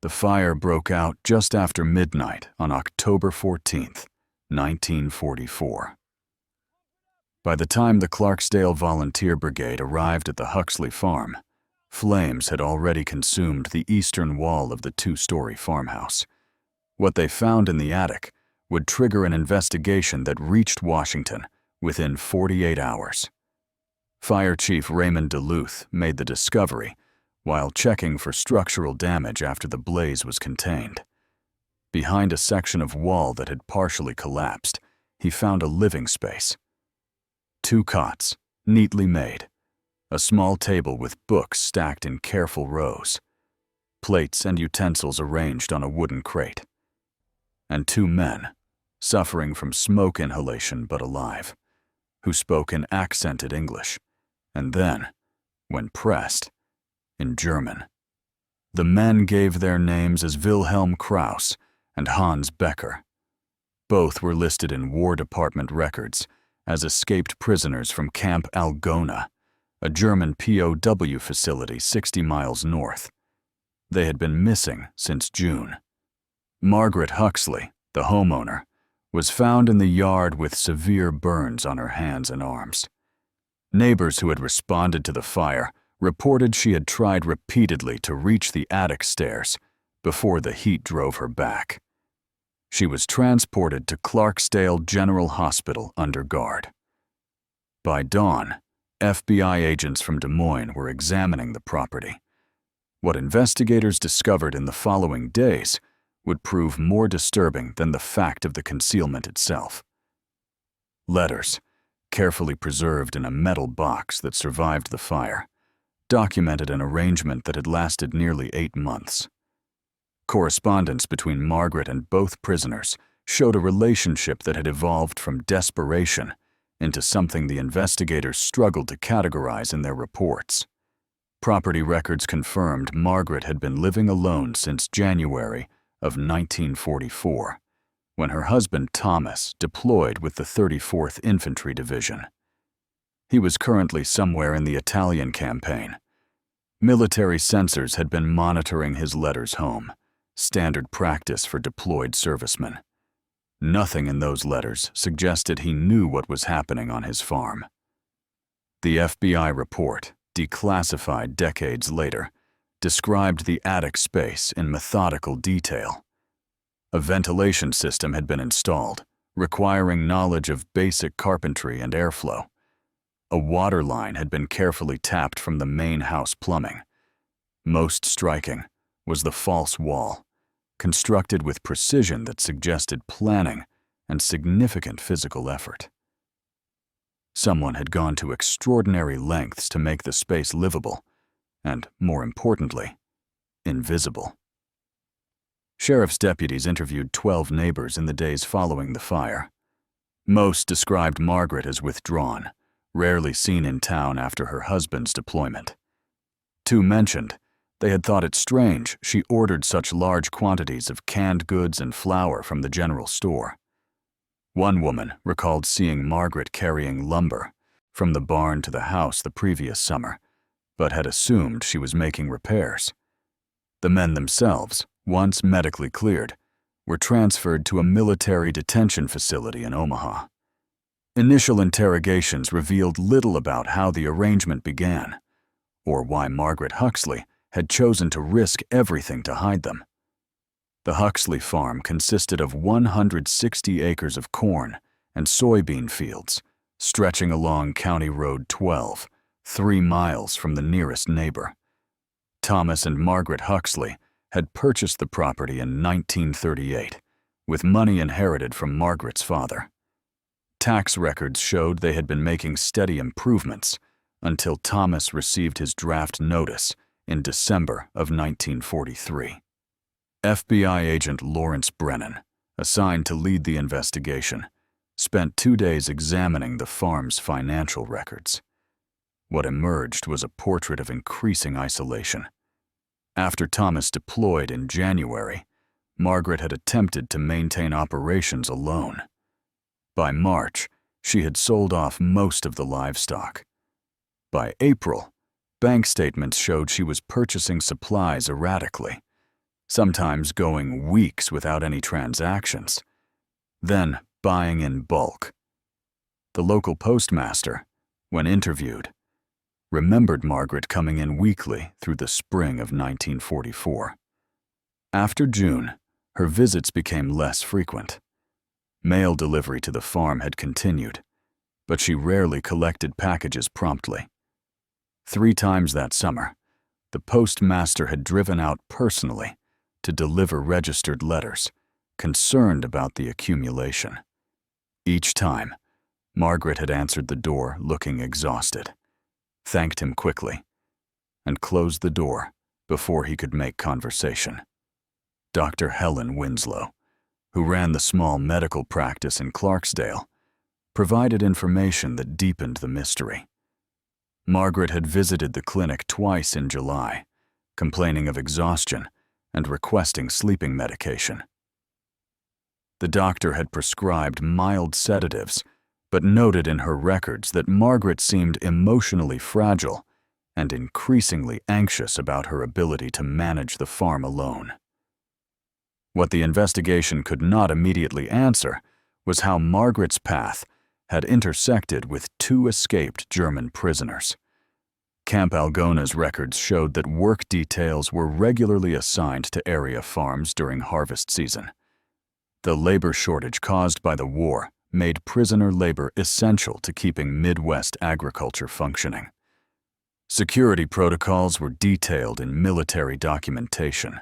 The fire broke out just after midnight on October 14th, 1944. By the time the Clarksdale Volunteer Brigade arrived at the Huxley farm, flames had already consumed the eastern wall of the two-story farmhouse. What they found in the attic would trigger an investigation that reached Washington within 48 hours. Fire Chief Raymond Duluth made the discovery while checking for structural damage after the blaze was contained. Behind a section of wall that had partially collapsed, he found a living space. 2 cots, neatly made, a small table with books stacked in careful rows, plates and utensils arranged on a wooden crate, and 2 men, suffering from smoke inhalation but alive, who spoke in accented English, and then, when pressed, in German. The men gave their names as Wilhelm Krauss and Hans Becker. Both were listed in War Department records as escaped prisoners from Camp Algona, a German POW facility 60 miles north. They had been missing since June. Margaret Huxley, the homeowner, was found in the yard with severe burns on her hands and arms. Neighbors who had responded to the fire reported she had tried repeatedly to reach the attic stairs before the heat drove her back. She was transported to Clarksdale General Hospital under guard. By dawn, FBI agents from Des Moines were examining the property. What investigators discovered in the following days would prove more disturbing than the fact of the concealment itself. Letters, carefully preserved in a metal box that survived the fire, documented an arrangement that had lasted nearly 8 months. Correspondence between Margaret and both prisoners showed a relationship that had evolved from desperation into something the investigators struggled to categorize in their reports. Property records confirmed Margaret had been living alone since January of 1944, when her husband Thomas deployed with the 34th Infantry Division. He was currently somewhere in the Italian campaign. Military sensors had been monitoring his letters home, standard practice for deployed servicemen. Nothing in those letters suggested he knew what was happening on his farm. The FBI report, declassified decades later, described the attic space in methodical detail. A ventilation system had been installed, requiring knowledge of basic carpentry and airflow. A water line had been carefully tapped from the main house plumbing. Most striking was the false wall, constructed with precision that suggested planning and significant physical effort. Someone had gone to extraordinary lengths to make the space livable and, more importantly, invisible. Sheriff's deputies interviewed 12 neighbors in the days following the fire. Most described Margaret as withdrawn, rarely seen in town after her husband's deployment. 2 mentioned they had thought it strange she ordered such large quantities of canned goods and flour from the general store. One woman recalled seeing Margaret carrying lumber from the barn to the house the previous summer, but had assumed she was making repairs. The men themselves, once medically cleared, were transferred to a military detention facility in Omaha. Initial interrogations revealed little about how the arrangement began, or why Margaret Huxley had chosen to risk everything to hide them. The Huxley farm consisted of 160 acres of corn and soybean fields, stretching along County Road 12, 3 miles from the nearest neighbor. Thomas and Margaret Huxley had purchased the property in 1938, with money inherited from Margaret's father. Tax records showed they had been making steady improvements until Thomas received his draft notice in December of 1943. FBI agent Lawrence Brennan, assigned to lead the investigation, spent 2 days examining the farm's financial records. What emerged was a portrait of increasing isolation. After Thomas deployed in January, Margaret had attempted to maintain operations alone. By March, she had sold off most of the livestock. By April, bank statements showed she was purchasing supplies erratically. sometimes going weeks without any transactions, then buying in bulk. The local postmaster, when interviewed, remembered Margaret coming in weekly through the spring of 1944. After June, her visits became less frequent. Mail delivery to the farm had continued, but she rarely collected packages promptly. 3 times that summer, the postmaster had driven out personally to deliver registered letters, concerned about the accumulation. Each time, Margaret had answered the door looking exhausted, thanked him quickly, and closed the door before he could make conversation. Dr. Helen Winslow, who ran the small medical practice in Clarksdale, provided information that deepened the mystery. Margaret had visited the clinic twice in July, complaining of exhaustion and requesting sleeping medication. The doctor had prescribed mild sedatives, but noted in her records that Margaret seemed emotionally fragile and increasingly anxious about her ability to manage the farm alone. What the investigation could not immediately answer was how Margaret's path had intersected with 2 escaped German prisoners. Camp Algona's records showed that work details were regularly assigned to area farms during harvest season. The labor shortage caused by the war made prisoner labor essential to keeping Midwest agriculture functioning. Security protocols were detailed in military documentation,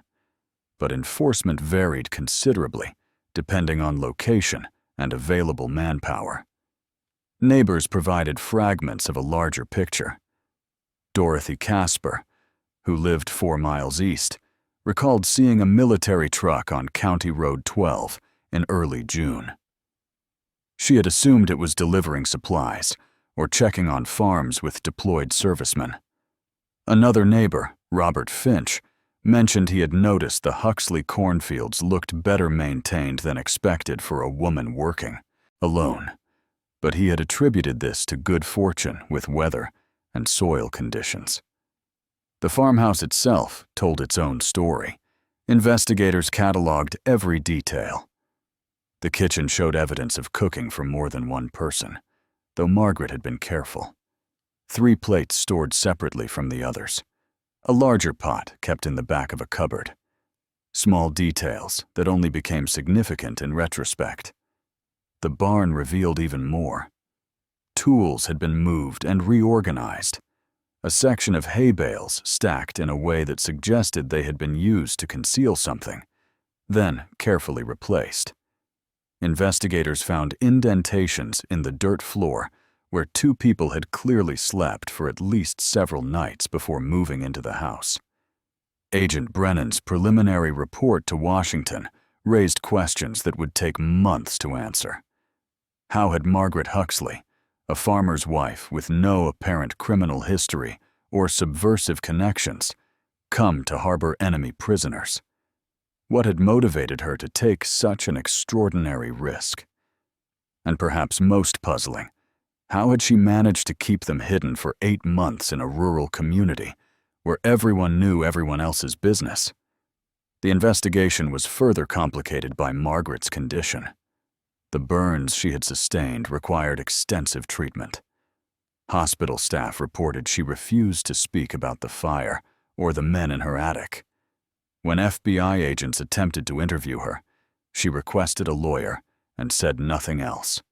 but enforcement varied considerably depending on location and available manpower. Neighbors provided fragments of a larger picture. Dorothy Casper, who lived 4 miles east, recalled seeing a military truck on County Road 12 in early June. She had assumed it was delivering supplies or checking on farms with deployed servicemen. Another neighbor, Robert Finch, mentioned he had noticed the Huxley cornfields looked better maintained than expected for a woman working alone, but he had attributed this to good fortune with weather and soil conditions. The farmhouse itself told its own story. Investigators cataloged every detail. The kitchen showed evidence of cooking for more than one person, though Margaret had been careful. 3 plates stored separately from the others. A larger pot kept in the back of a cupboard. Small details that only became significant in retrospect. The barn revealed even more. Tools had been moved and reorganized. A section of hay bales stacked in a way that suggested they had been used to conceal something, then carefully replaced. Investigators found indentations in the dirt floor where 2 people had clearly slept for at least several nights before moving into the house. Agent Brennan's preliminary report to Washington raised questions that would take months to answer. How had Margaret Huxley, a farmer's wife with no apparent criminal history or subversive connections, come to harbor enemy prisoners? What had motivated her to take such an extraordinary risk? And perhaps most puzzling, how had she managed to keep them hidden for 8 months in a rural community where everyone knew everyone else's business? The investigation was further complicated by Margaret's condition. The burns she had sustained required extensive treatment. Hospital staff reported she refused to speak about the fire or the men in her attic. When FBI agents attempted to interview her, she requested a lawyer and said nothing else.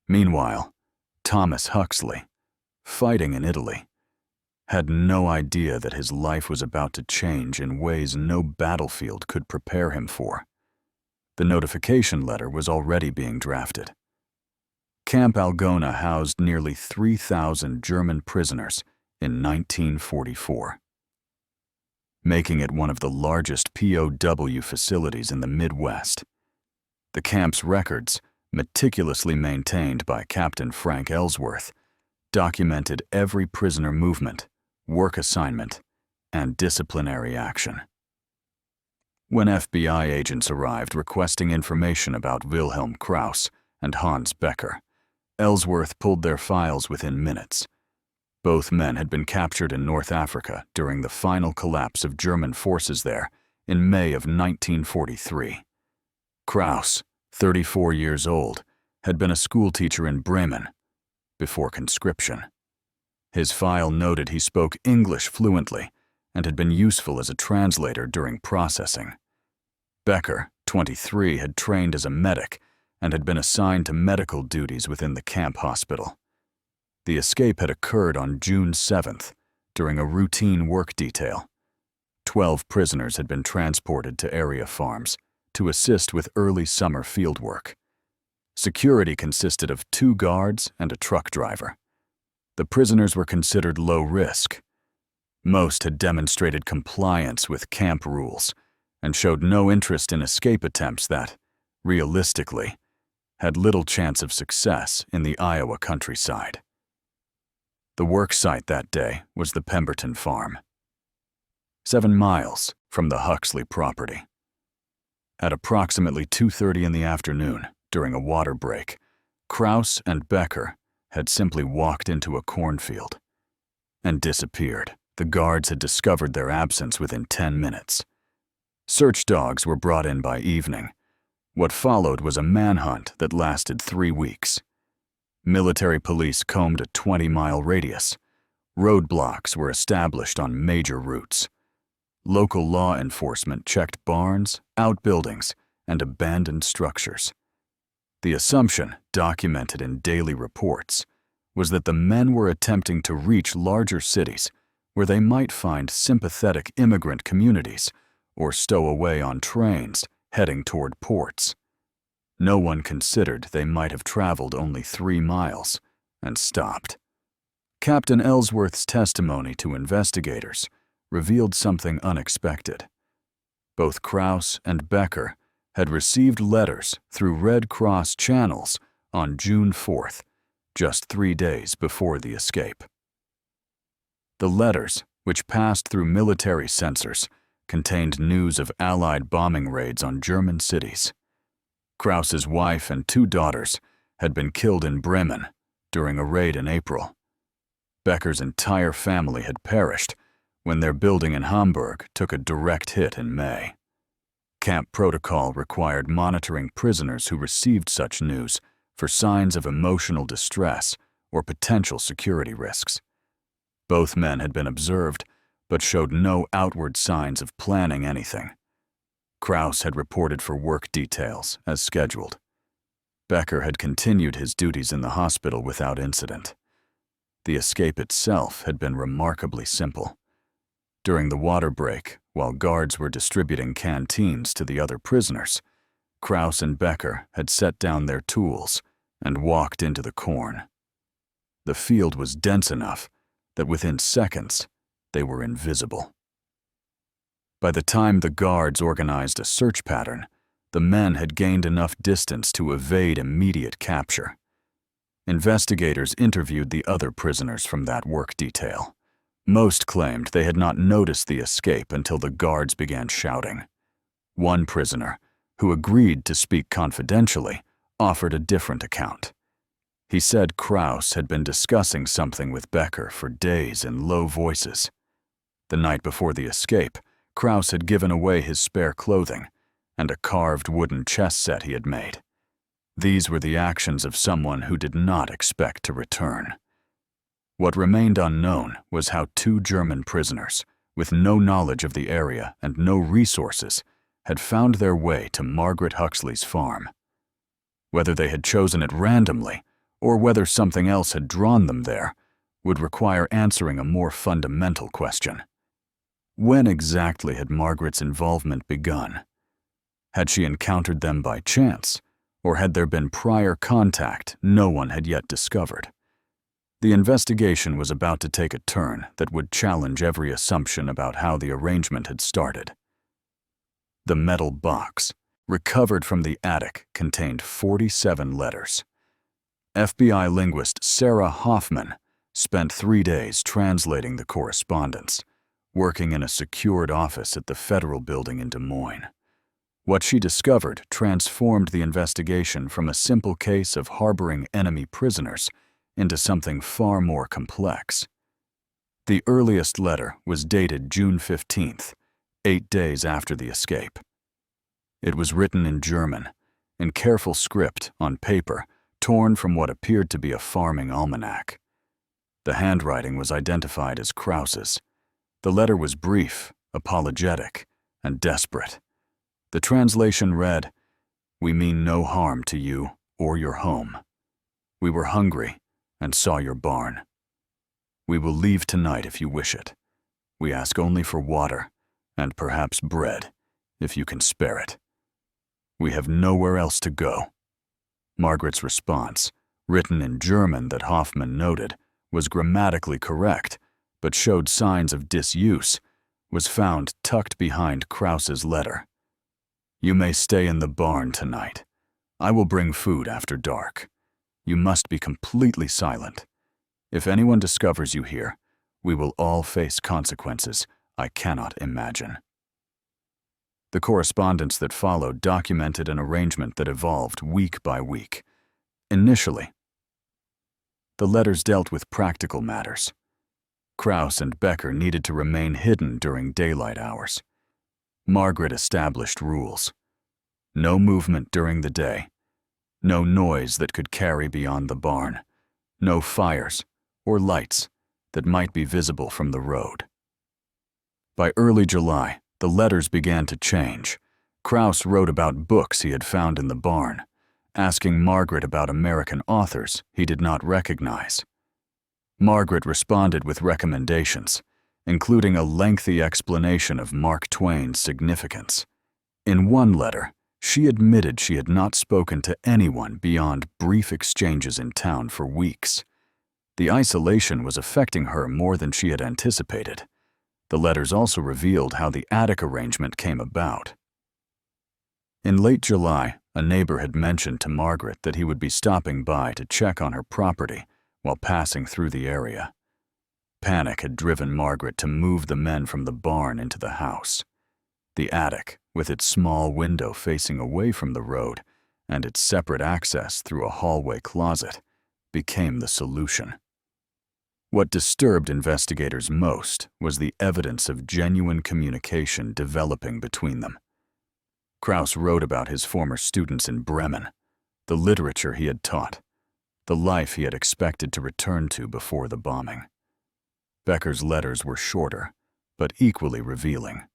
Meanwhile, Thomas Huxley, fighting in Italy, had no idea that his life was about to change in ways no battlefield could prepare him for. The notification letter was already being drafted. Camp Algona housed nearly 3,000 German prisoners in 1944, making it one of the largest POW facilities in the Midwest. The camp's records, meticulously maintained by Captain Frank Ellsworth, documented every prisoner movement, work assignment, and disciplinary action. When FBI agents arrived requesting information about Wilhelm Krauss and Hans Becker, Ellsworth pulled their files within minutes. Both men had been captured in North Africa during the final collapse of German forces there in May of 1943. Kraus, 34 years old, had been a schoolteacher in Bremen before conscription. His file noted he spoke English fluently and had been useful as a translator during processing. Becker, 23, had trained as a medic and had been assigned to medical duties within the camp hospital. The escape had occurred on June 7th during a routine work detail. 12 prisoners had been transported to area farms to assist with early summer field work. Security consisted of 2 guards and a truck driver. The prisoners were considered low risk. Most had demonstrated compliance with camp rules and showed no interest in escape attempts that, realistically, had little chance of success in the Iowa countryside. The work site that day was the Pemberton farm, 7 miles from the Huxley property. At approximately 2:30 in the afternoon, during a water break, Kraus and Becker had simply walked into a cornfield and disappeared. The guards had discovered their absence within 10 minutes. Search dogs were brought in by evening. What followed was a manhunt that lasted 3 weeks. Military police combed a 20-mile radius. Roadblocks were established on major routes. Local law enforcement checked barns, outbuildings, and abandoned structures. The assumption, documented in daily reports, was that the men were attempting to reach larger cities where they might find sympathetic immigrant communities or stow away on trains heading toward ports. No one considered they might have traveled only 3 miles and stopped. Captain Ellsworth's testimony to investigators revealed something unexpected. Both Kraus and Becker had received letters through Red Cross channels on June 4th, just 3 days before the escape. The letters, which passed through military censors, contained news of Allied bombing raids on German cities. Kraus's wife and 2 daughters had been killed in Bremen during a raid in April. Becker's entire family had perished when their building in Hamburg took a direct hit in May. Camp protocol required monitoring prisoners who received such news for signs of emotional distress or potential security risks. Both men had been observed, but showed no outward signs of planning anything. Kraus had reported for work details, as scheduled. Becker had continued his duties in the hospital without incident. The escape itself had been remarkably simple. During the water break, while guards were distributing canteens to the other prisoners, Kraus and Becker had set down their tools and walked into the corn. The field was dense enough that within seconds they were invisible. By the time the guards organized a search pattern, the men had gained enough distance to evade immediate capture. Investigators interviewed the other prisoners from that work detail. Most claimed they had not noticed the escape until the guards began shouting. One prisoner, who agreed to speak confidentially, offered a different account. He said Kraus had been discussing something with Becker for days in low voices. The night before the escape, Kraus had given away his spare clothing and a carved wooden chess set he had made. These were the actions of someone who did not expect to return. What remained unknown was how 2 German prisoners, with no knowledge of the area and no resources, had found their way to Margaret Huxley's farm. Whether they had chosen it randomly or whether something else had drawn them there would require answering a more fundamental question. When exactly had Margaret's involvement begun? Had she encountered them by chance, or had there been prior contact no one had yet discovered? The investigation was about to take a turn that would challenge every assumption about how the arrangement had started. The metal box, recovered from the attic, contained 47 letters. FBI linguist Sarah Hoffman spent 3 days translating the correspondence, working in a secured office at the federal building in Des Moines. What she discovered transformed the investigation from a simple case of harboring enemy prisoners into something far more complex. The earliest letter was dated June 15th, 8 days after the escape. It was written in German, in careful script on paper, torn from what appeared to be a farming almanac. The handwriting was identified as Krause's. The letter was brief, apologetic, and desperate. The translation read, "We mean no harm to you or your home. We were hungry and saw your barn. We will leave tonight if you wish it. We ask only for water and perhaps bread, if you can spare it. We have nowhere else to go." Margaret's response, written in German that Hoffman noted, was grammatically correct, but showed signs of disuse, was found tucked behind Krause's letter. "You may stay in the barn tonight. I will bring food after dark. You must be completely silent. If anyone discovers you here, we will all face consequences I cannot imagine." The correspondence that followed documented an arrangement that evolved week by week. Initially, the letters dealt with practical matters. Krause and Becker needed to remain hidden during daylight hours. Margaret established rules. No movement during the day. No noise that could carry beyond the barn. No fires or lights that might be visible from the road. By early July, the letters began to change. Krause wrote about books he had found in the barn, asking Margaret about American authors he did not recognize. Margaret responded with recommendations, including a lengthy explanation of Mark Twain's significance. In one letter, she admitted she had not spoken to anyone beyond brief exchanges in town for weeks. The isolation was affecting her more than she had anticipated. The letters also revealed how the attic arrangement came about. In late July, a neighbor had mentioned to Margaret that he would be stopping by to check on her property while passing through the area. Panic had driven Margaret to move the men from the barn into the house. The attic, with its small window facing away from the road and its separate access through a hallway closet, became the solution. What disturbed investigators most was the evidence of genuine communication developing between them. Krause wrote about his former students in Bremen, the literature he had taught, the life he had expected to return to before the bombing. Becker's letters were shorter, but equally revealing.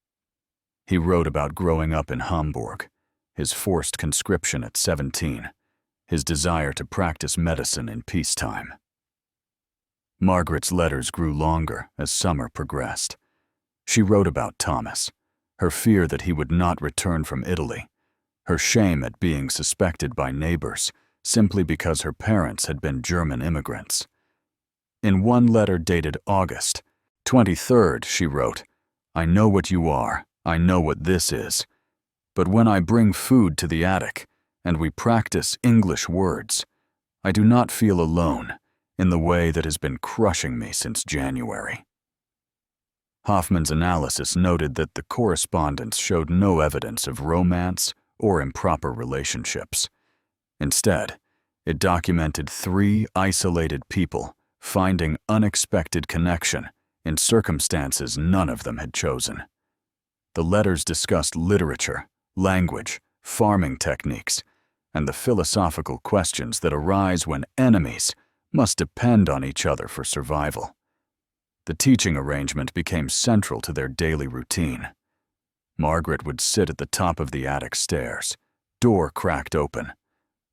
He wrote about growing up in Hamburg, his forced conscription at 17, his desire to practice medicine in peacetime. Margaret's letters grew longer as summer progressed. She wrote about Thomas, her fear that he would not return from Italy, her shame at being suspected by neighbors simply because her parents had been German immigrants. In one letter dated August 23rd, she wrote, "I know what you are, I know what this is, but when I bring food to the attic and we practice English words, I do not feel alone in the way that has been crushing me since January." Hoffman's analysis noted that the correspondence showed no evidence of romance or improper relationships. Instead, it documented 3 isolated people finding unexpected connection in circumstances none of them had chosen. The letters discussed literature, language, farming techniques, and the philosophical questions that arise when enemies must depend on each other for survival. The teaching arrangement became central to their daily routine. Margaret would sit at the top of the attic stairs, door cracked open,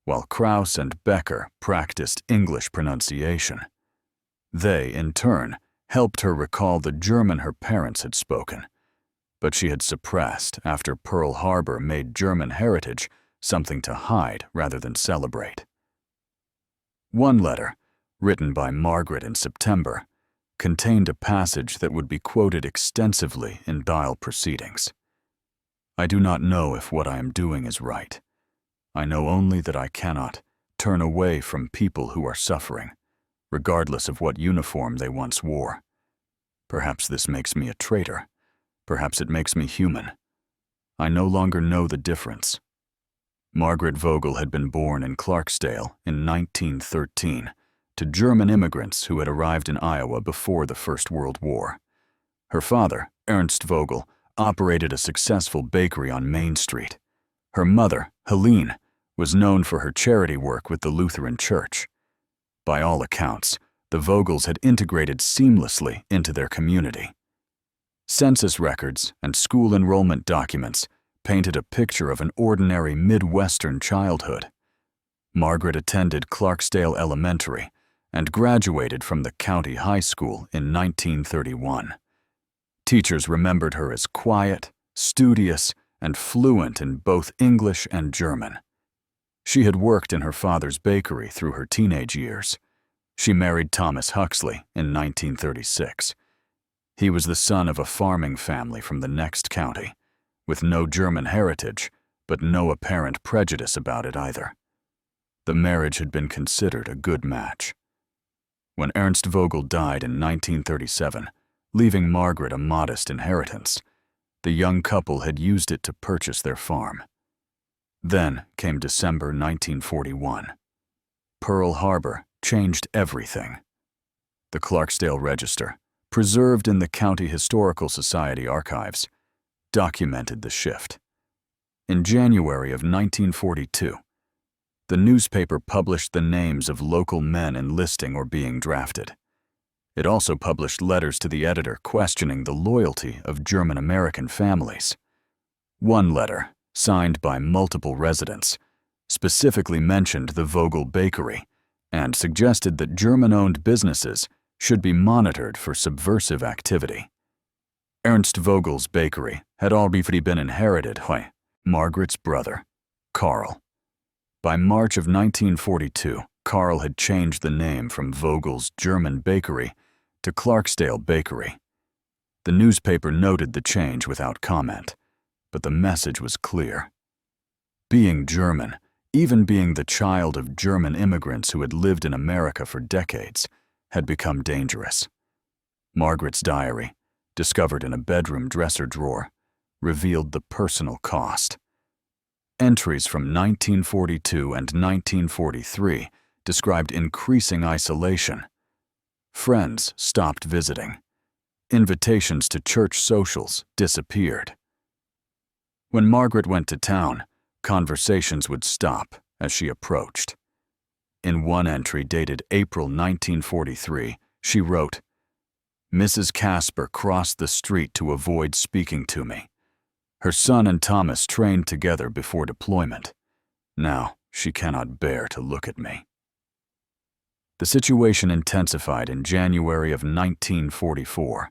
while Krause and Becker practiced English pronunciation. They, in turn, helped her recall the German her parents had spoken, but she had suppressed after Pearl Harbor made German heritage something to hide rather than celebrate. One letter, written by Margaret in September, contained a passage that would be quoted extensively in dial proceedings. "I do not know if what I am doing is right. I know only that I cannot turn away from people who are suffering, regardless of what uniform they once wore. Perhaps this makes me a traitor. Perhaps it makes me human. I no longer know the difference." Margaret Vogel had been born in Clarksdale in 1913 to German immigrants who had arrived in Iowa before the First World War. Her father, Ernst Vogel, operated a successful bakery on Main Street. Her mother, Helene, was known for her charity work with the Lutheran Church. By all accounts, the Vogels had integrated seamlessly into their community. Census records and school enrollment documents painted a picture of an ordinary Midwestern childhood. Margaret attended Clarksdale Elementary and graduated from the county high school in 1931. Teachers remembered her as quiet, studious, and fluent in both English and German. She had worked in her father's bakery through her teenage years. She married Thomas Huxley in 1936. He was the son of a farming family from the next county, with no German heritage, but no apparent prejudice about it either. The marriage had been considered a good match. When Ernst Vogel died in 1937, leaving Margaret a modest inheritance, the young couple had used it to purchase their farm. Then came December 1941. Pearl Harbor changed everything. The Clarksdale Register, preserved in the County Historical Society archives, documented the shift. In January of 1942, the newspaper published the names of local men enlisting or being drafted. It also published letters to the editor questioning the loyalty of German-American families. One letter, signed by multiple residents, specifically mentioned the Vogel Bakery and suggested that German-owned businesses should be monitored for subversive activity. Ernst Vogel's bakery had already been inherited by Margaret's brother, Karl. By March of 1942, Karl had changed the name from Vogel's German Bakery to Clarksdale Bakery. The newspaper noted the change without comment, but the message was clear. Being German, even being the child of German immigrants who had lived in America for decades, had become dangerous. Margaret's diary, discovered in a bedroom dresser drawer, revealed the personal cost. Entries from 1942 and 1943 described increasing isolation. Friends stopped visiting. Invitations to church socials disappeared. When Margaret went to town, conversations would stop as she approached. In one entry dated April 1943, she wrote, "Mrs. Casper crossed the street to avoid speaking to me. Her son and Thomas trained together before deployment. Now she cannot bear to look at me." The situation intensified in January of 1944.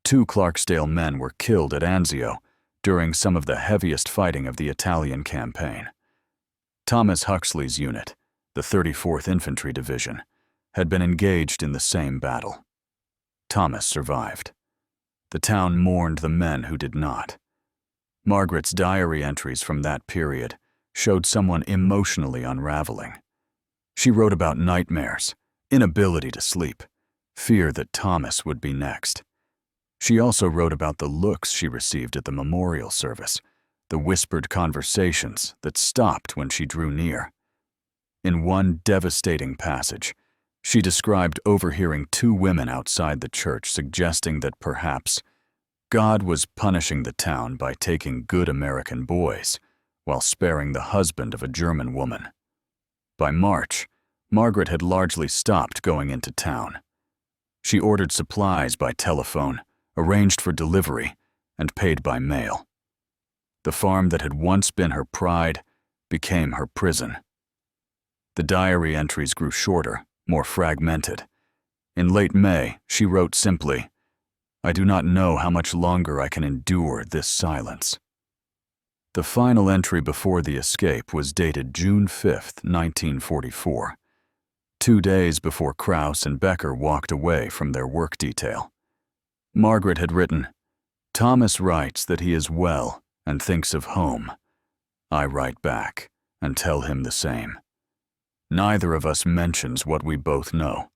2 Clarksdale men were killed at Anzio during some of the heaviest fighting of the Italian campaign. Thomas Huxley's unit, the 34th Infantry Division, had been engaged in the same battle. Thomas survived. The town mourned the men who did not. Margaret's diary entries from that period showed someone emotionally unraveling. She wrote about nightmares, inability to sleep, fear that Thomas would be next. She also wrote about the looks she received at the memorial service, the whispered conversations that stopped when she drew near. In one devastating passage, she described overhearing 2 women outside the church suggesting that perhaps God was punishing the town by taking good American boys while sparing the husband of a German woman. By March, Margaret had largely stopped going into town. She ordered supplies by telephone, arranged for delivery, and paid by mail. The farm that had once been her pride became her prison. The diary entries grew shorter, more fragmented. In late May, she wrote simply, "I do not know how much longer I can endure this silence." The final entry before the escape was dated June 5, 1944, 2 days before Krauss and Becker walked away from their work detail. Margaret had written, "Thomas writes that he is well and thinks of home. I write back and tell him the same. Neither of us mentions what we both know.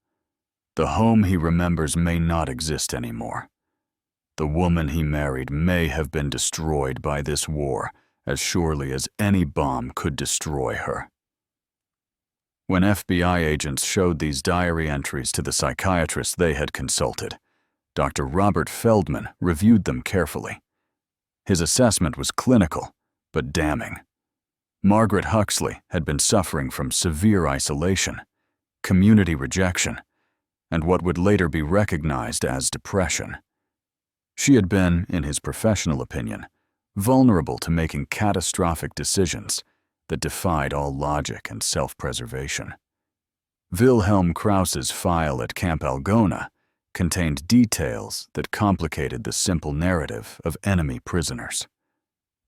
The home he remembers may not exist anymore. The woman he married may have been destroyed by this war as surely as any bomb could destroy her." When FBI agents showed these diary entries to the psychiatrist they had consulted, Dr. Robert Feldman reviewed them carefully. His assessment was clinical, but damning. Margaret Huxley had been suffering from severe isolation, community rejection, and what would later be recognized as depression. She had been, in his professional opinion, vulnerable to making catastrophic decisions that defied all logic and self-preservation. Wilhelm Krause's file at Camp Algona contained details that complicated the simple narrative of enemy prisoners.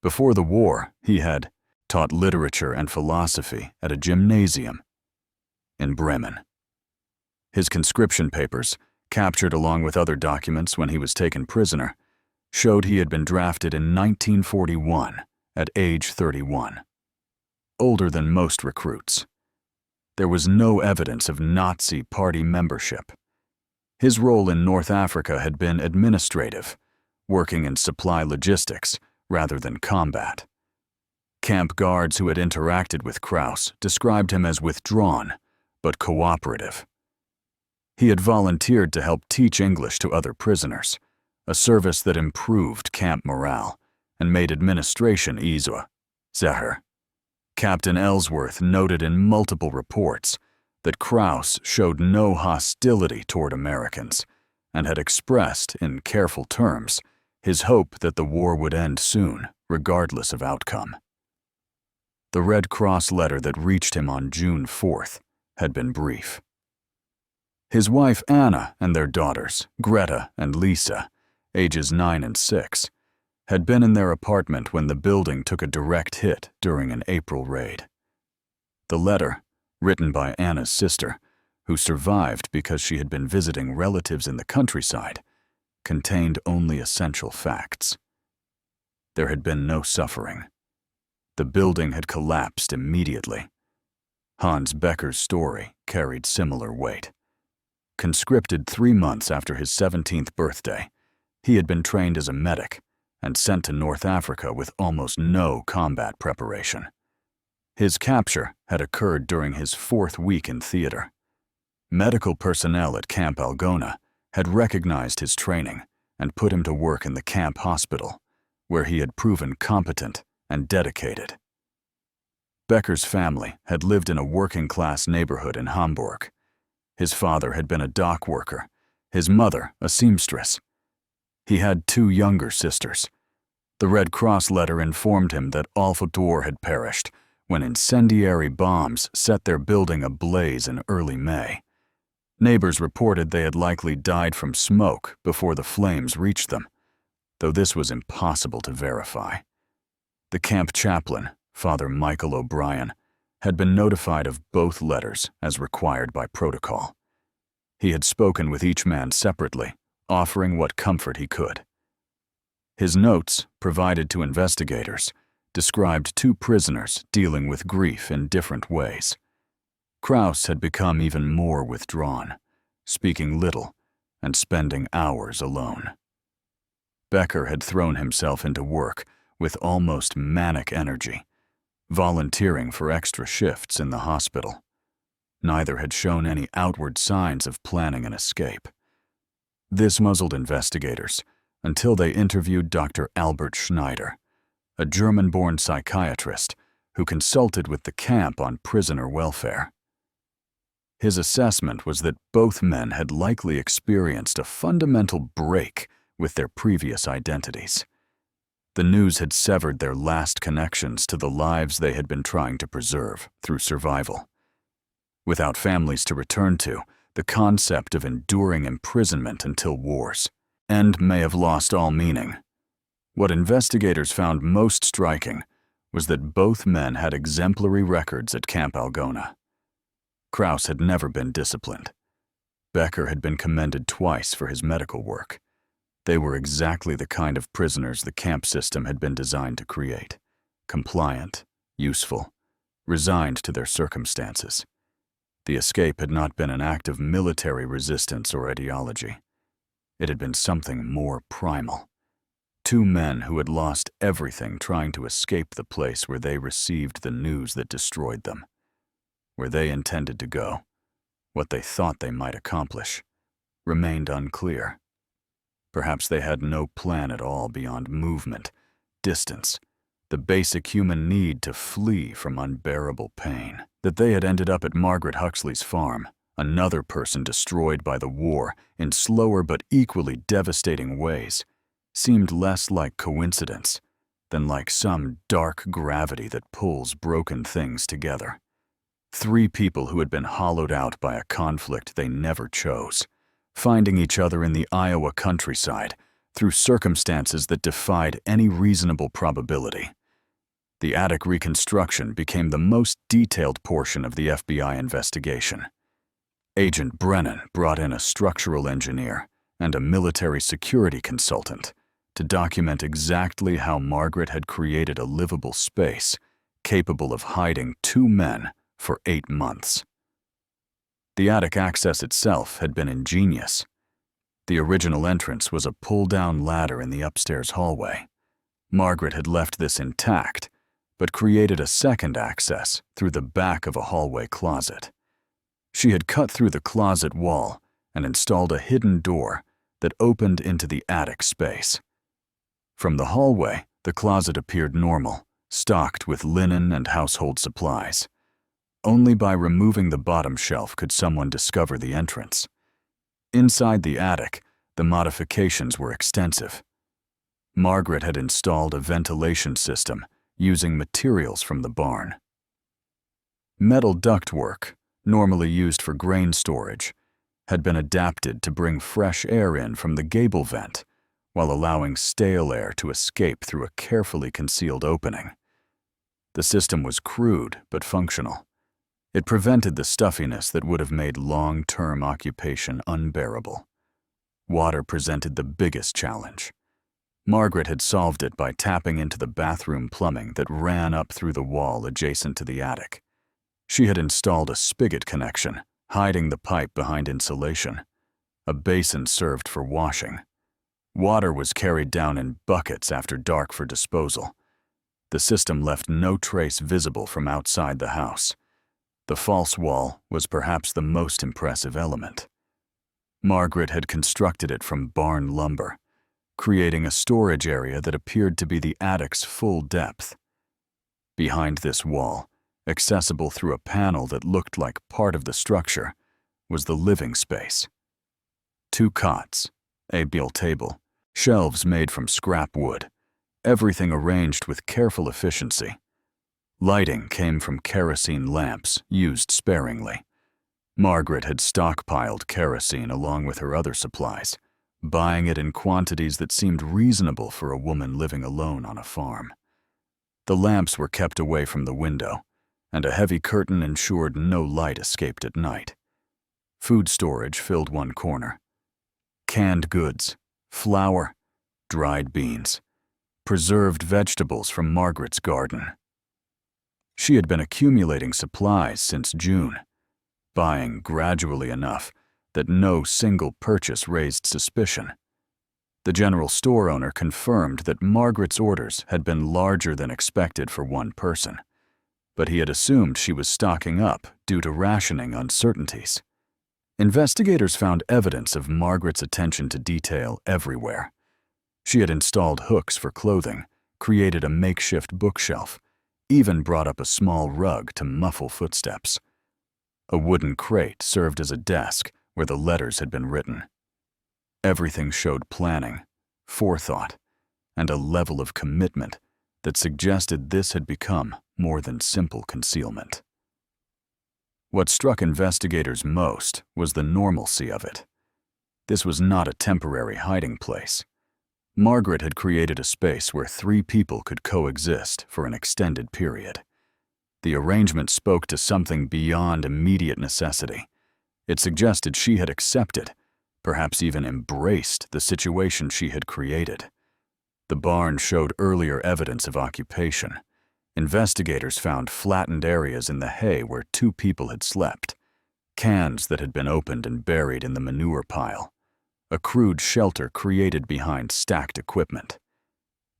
Before the war, he had taught literature and philosophy at a gymnasium in Bremen. His conscription papers, captured along with other documents when he was taken prisoner, showed he had been drafted in 1941 at age 31, older than most recruits. There was no evidence of Nazi party membership. His role in North Africa had been administrative, working in supply logistics rather than combat. Camp guards who had interacted with Krause described him as withdrawn, but cooperative. He had volunteered to help teach English to other prisoners, a service that improved camp morale and made administration easier. Captain Ellsworth noted in multiple reports that Krause showed no hostility toward Americans and had expressed, in careful terms, his hope that the war would end soon, regardless of outcome. The Red Cross letter that reached him on June 4th had been brief. His wife Anna and their daughters, Greta and Lisa, ages 9 and 6, had been in their apartment when the building took a direct hit during an April raid. The letter, written by Anna's sister, who survived because she had been visiting relatives in the countryside, contained only essential facts. There had been no suffering. The building had collapsed immediately. Hans Becker's story carried similar weight. Conscripted 3 months after his 17th birthday, he had been trained as a medic and sent to North Africa with almost no combat preparation. His capture had occurred during his 4th week in theater. Medical personnel at Camp Algona had recognized his training and put him to work in the camp hospital, where he had proven competent and dedicated. Becker's family had lived in a working-class neighborhood in Hamburg. His father had been a dock worker, his mother a seamstress. He had 2 younger sisters. The Red Cross letter informed him that Alfador had perished when incendiary bombs set their building ablaze in early May. Neighbors reported they had likely died from smoke before the flames reached them, though this was impossible to verify. The camp chaplain, Father Michael O'Brien, had been notified of both letters as required by protocol. He had spoken with each man separately, offering what comfort he could. His notes, provided to investigators, described 2 prisoners dealing with grief in different ways. Krause had become even more withdrawn, speaking little and spending hours alone. Becker had thrown himself into work with almost manic energy, volunteering for extra shifts in the hospital. Neither had shown any outward signs of planning an escape. This muzzled investigators until they interviewed Dr. Albert Schneider, a German-born psychiatrist who consulted with the camp on prisoner welfare. His assessment was that both men had likely experienced a fundamental break with their previous identities. The news had severed their last connections to the lives they had been trying to preserve through survival. Without families to return to, the concept of enduring imprisonment until war's end may have lost all meaning. What investigators found most striking was that both men had exemplary records at Camp Algona. Krause had never been disciplined. Becker had been commended twice for his medical work. They were exactly the kind of prisoners the camp system had been designed to create: compliant, useful, resigned to their circumstances. The escape had not been an act of military resistance or ideology. It had been something more primal. 2 men who had lost everything trying to escape the place where they received the news that destroyed them. Where they intended to go, what they thought they might accomplish, remained unclear. Perhaps they had no plan at all beyond movement, distance, the basic human need to flee from unbearable pain. That they had ended up at Margaret Huxley's farm, another person destroyed by the war in slower but equally devastating ways, seemed less like coincidence than like some dark gravity that pulls broken things together. 3 people who had been hollowed out by a conflict they never chose, finding each other in the Iowa countryside through circumstances that defied any reasonable probability. The attic reconstruction became the most detailed portion of the FBI investigation. Agent Brennan brought in a structural engineer and a military security consultant to document exactly how Margaret had created a livable space capable of hiding 2 men for 8 months. The attic access itself had been ingenious. The original entrance was a pull-down ladder in the upstairs hallway. Margaret had left this intact, but created a second access through the back of a hallway closet. She had cut through the closet wall and installed a hidden door that opened into the attic space. From the hallway, the closet appeared normal, stocked with linen and household supplies. Only by removing the bottom shelf could someone discover the entrance. Inside the attic, the modifications were extensive. Margaret had installed a ventilation system using materials from the barn. Metal ductwork, normally used for grain storage, had been adapted to bring fresh air in from the gable vent while allowing stale air to escape through a carefully concealed opening. The system was crude but functional. It prevented the stuffiness that would have made long-term occupation unbearable. Water presented the biggest challenge. Margaret had solved it by tapping into the bathroom plumbing that ran up through the wall adjacent to the attic. She had installed a spigot connection, hiding the pipe behind insulation. A basin served for washing. Water was carried down in buckets after dark for disposal. The system left no trace visible from outside the house. The false wall was perhaps the most impressive element. Margaret had constructed it from barn lumber, creating a storage area that appeared to be the attic's full depth. Behind this wall, accessible through a panel that looked like part of the structure, was the living space. 2 cots, a meal table, shelves made from scrap wood, everything arranged with careful efficiency. Lighting came from kerosene lamps used sparingly. Margaret had stockpiled kerosene along with her other supplies, buying it in quantities that seemed reasonable for a woman living alone on a farm. The lamps were kept away from the window, and a heavy curtain ensured no light escaped at night. Food storage filled one corner. Canned goods, flour, dried beans, preserved vegetables from Margaret's garden. She had been accumulating supplies since June, buying gradually enough that no single purchase raised suspicion. The general store owner confirmed that Margaret's orders had been larger than expected for one person, but he had assumed she was stocking up due to rationing uncertainties. Investigators found evidence of Margaret's attention to detail everywhere. She had installed hooks for clothing, created a makeshift bookshelf, even brought up a small rug to muffle footsteps. A wooden crate served as a desk where the letters had been written. Everything showed planning, forethought, and a level of commitment that suggested this had become more than simple concealment. What struck investigators most was the normalcy of it. This was not a temporary hiding place. Margaret had created a space where 3 people could coexist for an extended period. The arrangement spoke to something beyond immediate necessity. It suggested she had accepted, perhaps even embraced, the situation she had created. The barn showed earlier evidence of occupation. Investigators found flattened areas in the hay where 2 people had slept, cans that had been opened and buried in the manure pile, a crude shelter created behind stacked equipment.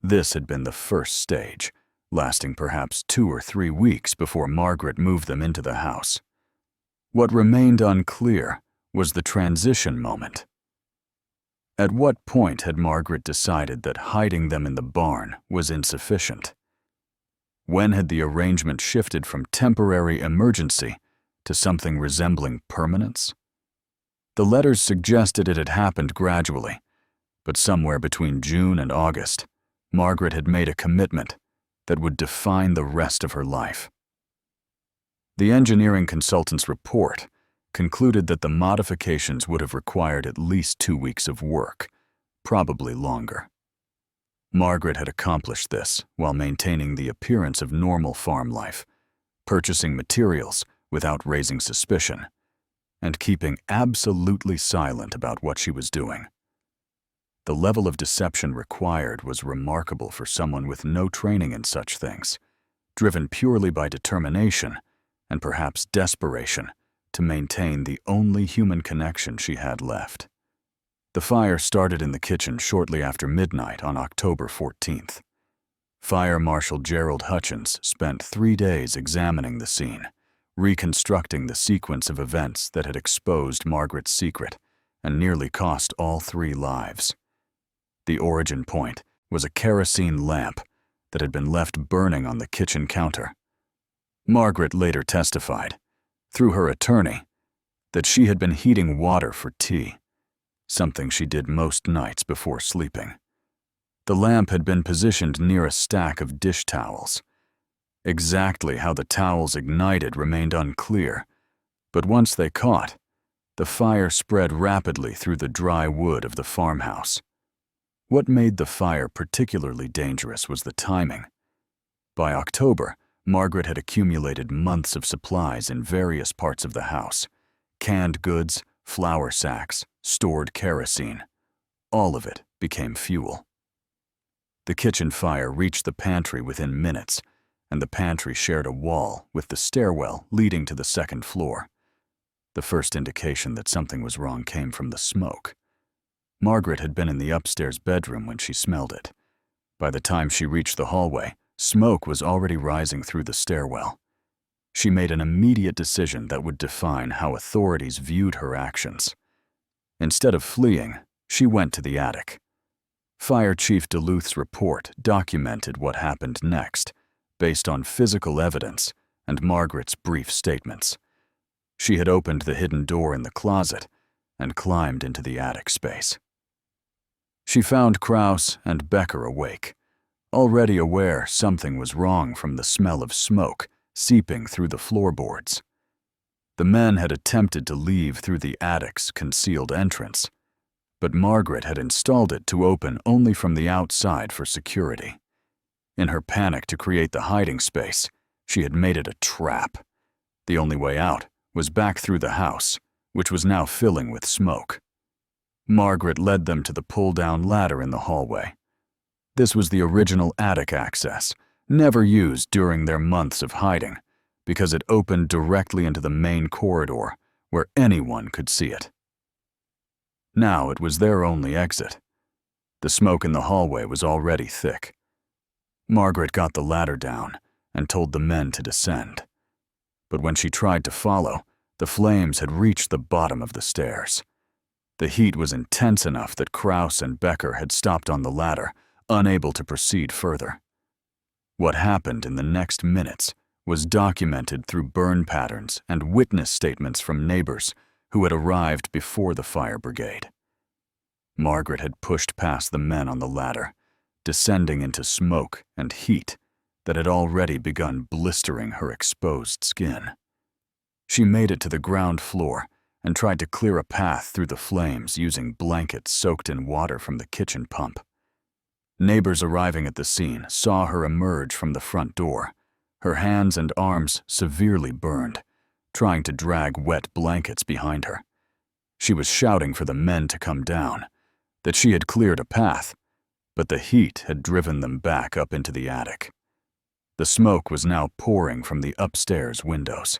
This had been the first stage, lasting perhaps 2 or 3 weeks before Margaret moved them into the house. What remained unclear was the transition moment. At what point had Margaret decided that hiding them in the barn was insufficient? When had the arrangement shifted from temporary emergency to something resembling permanence? The letters suggested it had happened gradually, but somewhere between June and August, Margaret had made a commitment that would define the rest of her life. The engineering consultant's report concluded that the modifications would have required at least 2 weeks of work, probably longer. Margaret had accomplished this while maintaining the appearance of normal farm life, purchasing materials without raising suspicion, and keeping absolutely silent about what she was doing. The level of deception required was remarkable for someone with no training in such things, driven purely by determination and perhaps desperation to maintain the only human connection she had left. The fire started in the kitchen shortly after midnight on October 14th. Fire Marshal Gerald Hutchins spent 3 days examining the scene, reconstructing the sequence of events that had exposed Margaret's secret and nearly cost all 3 lives. The origin point was a kerosene lamp that had been left burning on the kitchen counter. Margaret later testified, through her attorney, that she had been heating water for tea, something she did most nights before sleeping. The lamp had been positioned near a stack of dish towels. Exactly how the towels ignited remained unclear, but once they caught, the fire spread rapidly through the dry wood of the farmhouse. What made the fire particularly dangerous was the timing. By October, Margaret had accumulated months of supplies in various parts of the house: canned goods, flour sacks, stored kerosene. All of it became fuel. The kitchen fire reached the pantry within minutes, and the pantry shared a wall with the stairwell leading to the second floor. The first indication that something was wrong came from the smoke. Margaret had been in the upstairs bedroom when she smelled it. By the time she reached the hallway, smoke was already rising through the stairwell. She made an immediate decision that would define how authorities viewed her actions. Instead of fleeing, she went to the attic. Fire Chief Duluth's report documented what happened next, based on physical evidence and Margaret's brief statements. She had opened the hidden door in the closet and climbed into the attic space. She found Kraus and Becker awake, already aware something was wrong from the smell of smoke seeping through the floorboards. The men had attempted to leave through the attic's concealed entrance, but Margaret had installed it to open only from the outside for security. In her panic to create the hiding space, she had made it a trap. The only way out was back through the house, which was now filling with smoke. Margaret led them to the pull-down ladder in the hallway. This was the original attic access, never used during their months of hiding, because it opened directly into the main corridor, where anyone could see it. Now it was their only exit. The smoke in the hallway was already thick. Margaret got the ladder down and told the men to descend. But when she tried to follow, the flames had reached the bottom of the stairs. The heat was intense enough that Kraus and Becker had stopped on the ladder, unable to proceed further. What happened in the next minutes was documented through burn patterns and witness statements from neighbors who had arrived before the fire brigade. Margaret had pushed past the men on the ladder, descending into smoke and heat that had already begun blistering her exposed skin. She made it to the ground floor and tried to clear a path through the flames using blankets soaked in water from the kitchen pump. Neighbors arriving at the scene saw her emerge from the front door, her hands and arms severely burned, trying to drag wet blankets behind her. She was shouting for the men to come down, that she had cleared a path, but the heat had driven them back up into the attic. The smoke was now pouring from the upstairs windows.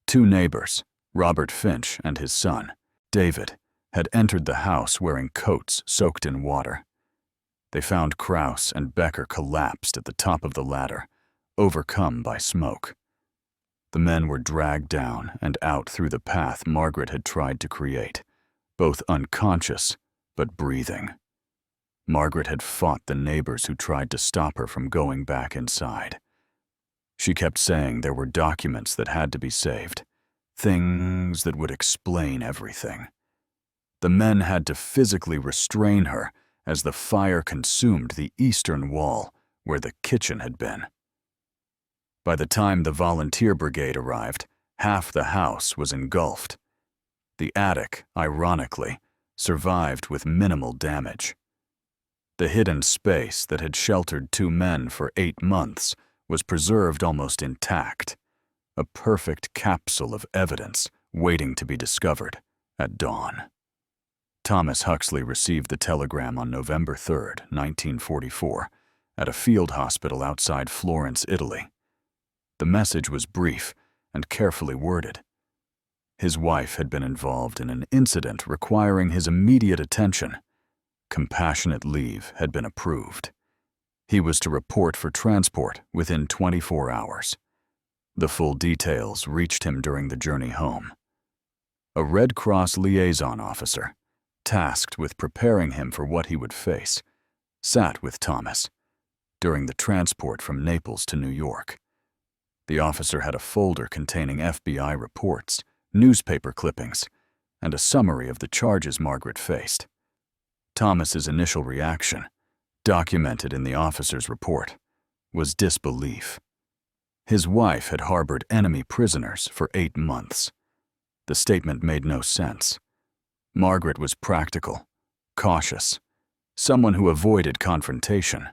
2 neighbors, Robert Finch and his son, David, had entered the house wearing coats soaked in water. They found Kraus and Becker collapsed at the top of the ladder, overcome by smoke. The men were dragged down and out through the path Margaret had tried to create, both unconscious but breathing. Margaret had fought the neighbors who tried to stop her from going back inside. She kept saying there were documents that had to be saved, things that would explain everything. The men had to physically restrain her as the fire consumed the eastern wall where the kitchen had been. By the time the volunteer brigade arrived, half the house was engulfed. The attic, ironically, survived with minimal damage. The hidden space that had sheltered 2 men for 8 months was preserved almost intact, a perfect capsule of evidence waiting to be discovered at dawn. Thomas Huxley received the telegram on November 3, 1944, at a field hospital outside Florence, Italy. The message was brief and carefully worded. His wife had been involved in an incident requiring his immediate attention. Compassionate leave had been approved. He was to report for transport within 24 hours. The full details reached him during the journey home. A Red Cross liaison officer, tasked with preparing him for what he would face, sat with Thomas during the transport from Naples to New York. The officer had a folder containing FBI reports, newspaper clippings, and a summary of the charges Margaret faced. Thomas's initial reaction, documented in the officer's report, was disbelief. His wife had harbored enemy prisoners for 8 months. The statement made no sense. Margaret was practical, cautious, someone who avoided confrontation.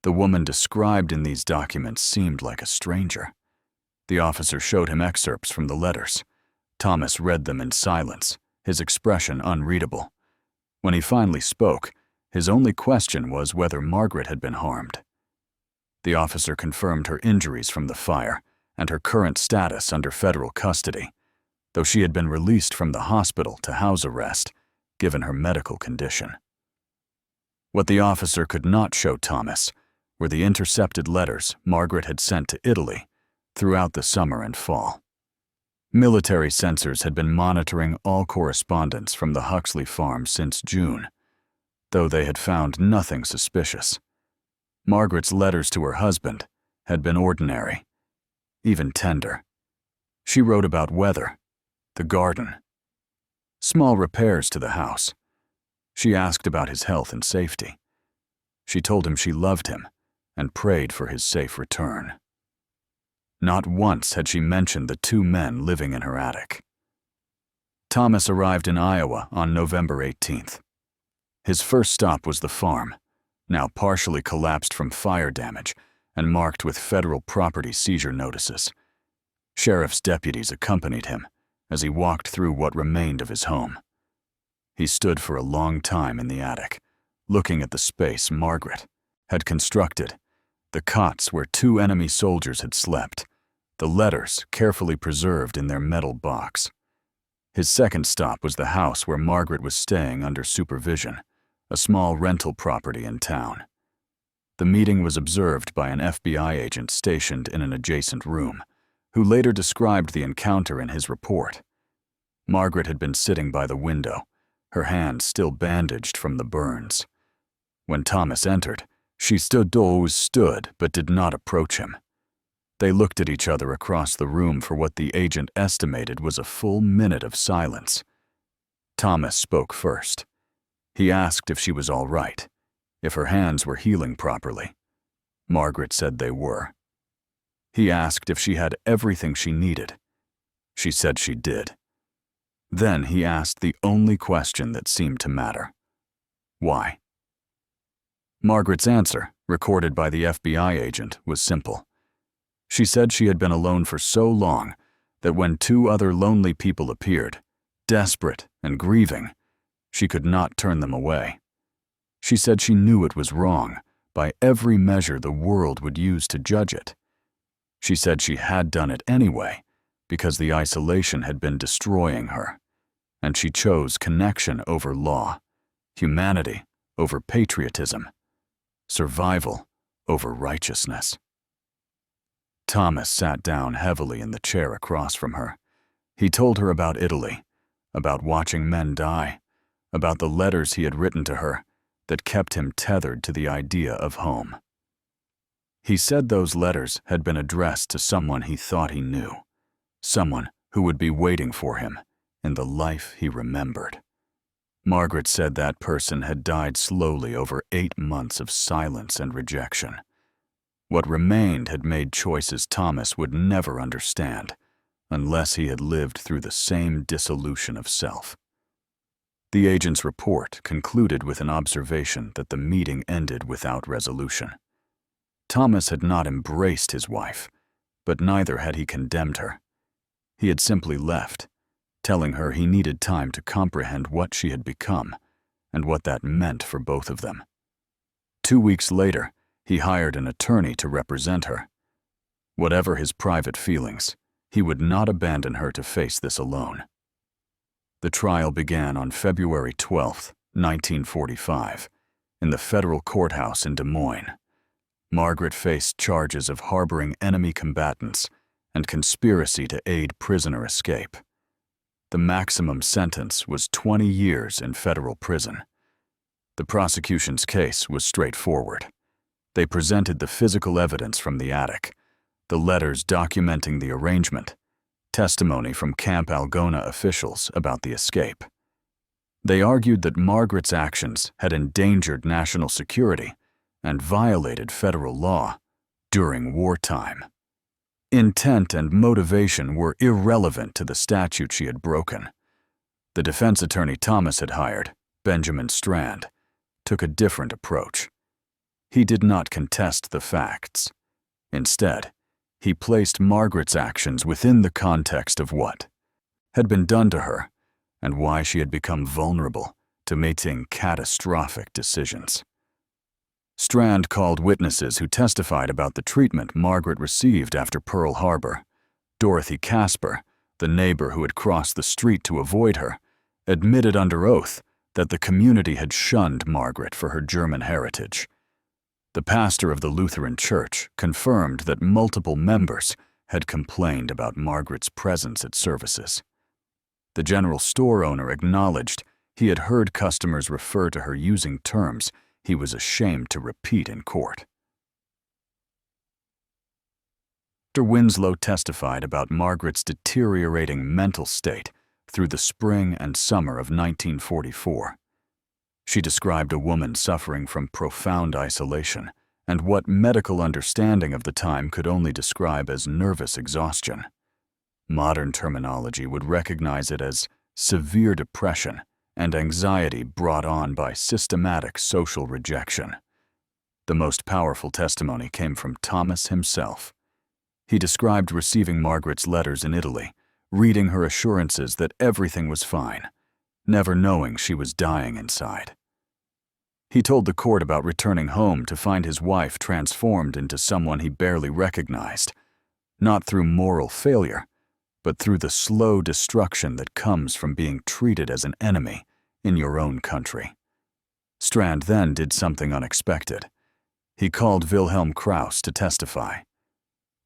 The woman described in these documents seemed like a stranger. The officer showed him excerpts from the letters. Thomas read them in silence, his expression unreadable. When he finally spoke, his only question was whether Margaret had been harmed. The officer confirmed her injuries from the fire and her current status under federal custody, though she had been released from the hospital to house arrest, given her medical condition. What the officer could not show Thomas were the intercepted letters Margaret had sent to Italy throughout the summer and fall. Military censors had been monitoring all correspondence from the Huxley farm since June, though they had found nothing suspicious. Margaret's letters to her husband had been ordinary, even tender. She wrote about weather, the garden, small repairs to the house. She asked about his health and safety. She told him she loved him and prayed for his safe return. Not once had she mentioned the 2 men living in her attic. Thomas arrived in Iowa on November 18th. His first stop was the farm, now partially collapsed from fire damage and marked with federal property seizure notices. Sheriff's deputies accompanied him as he walked through what remained of his home. He stood for a long time in the attic, looking at the space Margaret had constructed, the cots where 2 enemy soldiers had slept, the letters carefully preserved in their metal box. His second stop was the house where Margaret was staying under supervision, a small rental property in town. The meeting was observed by an FBI agent stationed in an adjacent room, who later described the encounter in his report. Margaret had been sitting by the window, her hand still bandaged from the burns. When Thomas entered, she stood but did not approach him. They looked at each other across the room for what the agent estimated was a full minute of silence. Thomas spoke first. He asked if she was all right, if her hands were healing properly. Margaret said they were. He asked if she had everything she needed. She said she did. Then he asked the only question that seemed to matter. Why? Margaret's answer, recorded by the FBI agent, was simple. She said she had been alone for so long that when 2 other lonely people appeared, desperate and grieving, she could not turn them away. She said she knew it was wrong by every measure the world would use to judge it. She said she had done it anyway because the isolation had been destroying her, and she chose connection over law, humanity over patriotism, survival over righteousness. Thomas sat down heavily in the chair across from her. He told her about Italy, about watching men die, about the letters he had written to her that kept him tethered to the idea of home. He said those letters had been addressed to someone he thought he knew, someone who would be waiting for him in the life he remembered. Margaret said that person had died slowly over 8 months of silence and rejection. What remained had made choices Thomas would never understand, unless he had lived through the same dissolution of self. The agent's report concluded with an observation that the meeting ended without resolution. Thomas had not embraced his wife, but neither had he condemned her. He had simply left, telling her he needed time to comprehend what she had become and what that meant for both of them. 2 weeks later, he hired an attorney to represent her. Whatever his private feelings, he would not abandon her to face this alone. The trial began on February 12, 1945, in the federal courthouse in Des Moines. Margaret faced charges of harboring enemy combatants and conspiracy to aid prisoner escape. The maximum sentence was 20 years in federal prison. The prosecution's case was straightforward. They presented the physical evidence from the attic, the letters documenting the arrangement, testimony from Camp Algona officials about the escape. They argued that Margaret's actions had endangered national security and violated federal law during wartime. Intent and motivation were irrelevant to the statute she had broken. The defense attorney Thomas had hired, Benjamin Strand, took a different approach. He did not contest the facts. Instead, he placed Margaret's actions within the context of what had been done to her and why she had become vulnerable to making catastrophic decisions. Strand called witnesses who testified about the treatment Margaret received after Pearl Harbor. Dorothy Casper, the neighbor who had crossed the street to avoid her, admitted under oath that the community had shunned Margaret for her German heritage. The pastor of the Lutheran Church confirmed that multiple members had complained about Margaret's presence at services. The general store owner acknowledged he had heard customers refer to her using terms he was ashamed to repeat in court. Dr. Winslow testified about Margaret's deteriorating mental state through the spring and summer of 1944. She described a woman suffering from profound isolation and what medical understanding of the time could only describe as nervous exhaustion. Modern terminology would recognize it as severe depression and anxiety brought on by systematic social rejection. The most powerful testimony came from Thomas himself. He described receiving Margaret's letters in Italy, reading her assurances that everything was fine, never knowing she was dying inside. He told the court about returning home to find his wife transformed into someone he barely recognized, not through moral failure, but through the slow destruction that comes from being treated as an enemy in your own country. Strand then did something unexpected. He called Wilhelm Krauss to testify.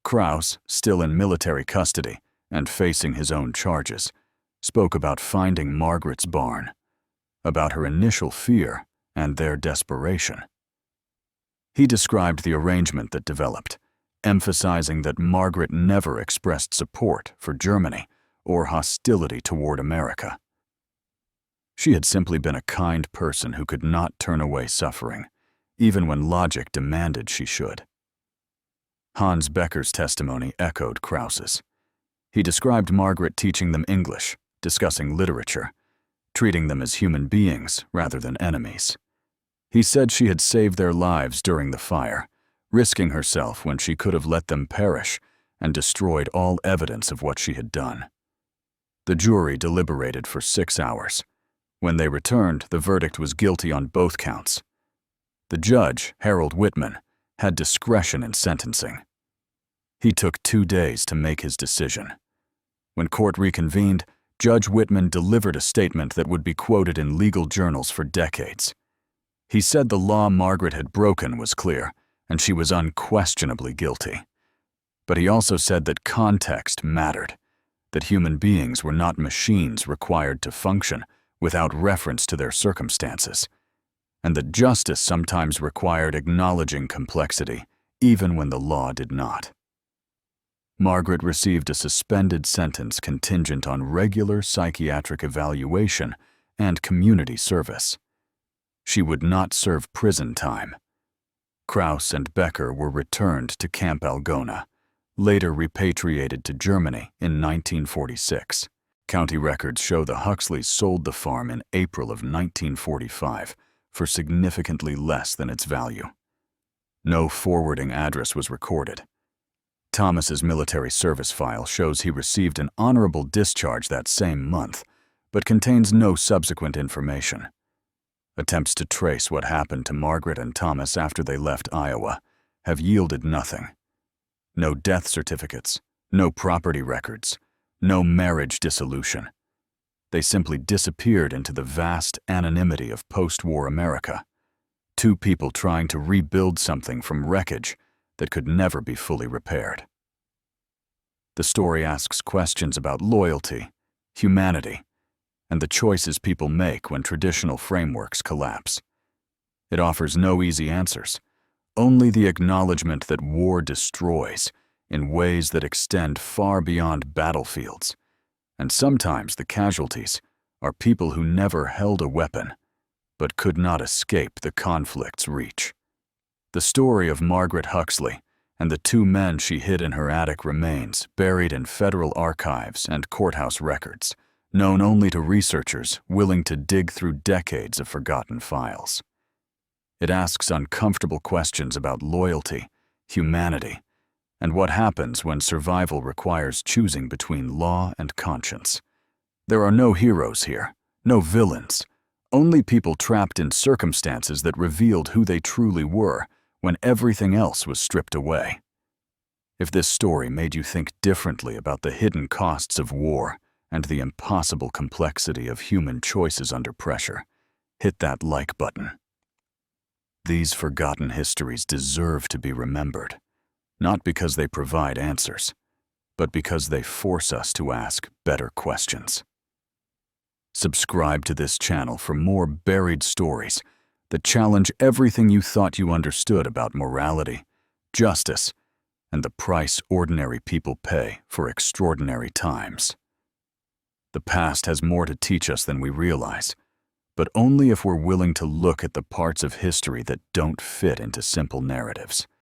Krauss, still in military custody and facing his own charges, spoke about finding Margaret's barn, about her initial fear and their desperation. He described the arrangement that developed, emphasizing that Margaret never expressed support for Germany or hostility toward America. She had simply been a kind person who could not turn away suffering, even when logic demanded she should. Hans Becker's testimony echoed Krauss's. He described Margaret teaching them English, discussing literature, treating them as human beings rather than enemies. He said she had saved their lives during the fire, risking herself when she could have let them perish and destroyed all evidence of what she had done. The jury deliberated for 6 hours. When they returned, the verdict was guilty on both counts. The judge, Harold Whitman, had discretion in sentencing. He took 2 days to make his decision. When court reconvened, Judge Whitman delivered a statement that would be quoted in legal journals for decades. He said the law Margaret had broken was clear, and she was unquestionably guilty. But he also said that context mattered, that human beings were not machines required to function without reference to their circumstances, and that justice sometimes required acknowledging complexity, even when the law did not. Margaret received a suspended sentence contingent on regular psychiatric evaluation and community service. She would not serve prison time. Krauss and Becker were returned to Camp Algona, later repatriated to Germany in 1946. County records show the Huxleys sold the farm in April of 1945 for significantly less than its value. No forwarding address was recorded. Thomas's military service file shows he received an honorable discharge that same month, but contains no subsequent information. Attempts to trace what happened to Margaret and Thomas after they left Iowa have yielded nothing. No death certificates, no property records, no marriage dissolution. They simply disappeared into the vast anonymity of post-war America. Two people trying to rebuild something from wreckage that could never be fully repaired. The story asks questions about loyalty, humanity, and the choices people make when traditional frameworks collapse. It offers no easy answers, only the acknowledgement that war destroys in ways that extend far beyond battlefields, and sometimes the casualties are people who never held a weapon but could not escape the conflict's reach. The story of Margaret Huxley and the two men she hid in her attic remains buried in federal archives and courthouse records, known only to researchers willing to dig through decades of forgotten files. It asks uncomfortable questions about loyalty, humanity, and what happens when survival requires choosing between law and conscience. There are no heroes here, no villains, only people trapped in circumstances that revealed who they truly were when everything else was stripped away. If this story made you think differently about the hidden costs of war and the impossible complexity of human choices under pressure, hit that like button. These forgotten histories deserve to be remembered, not because they provide answers, but because they force us to ask better questions. Subscribe to this channel for more buried stories that challenge everything you thought you understood about morality, justice, and the price ordinary people pay for extraordinary times. The past has more to teach us than we realize, but only if we're willing to look at the parts of history that don't fit into simple narratives.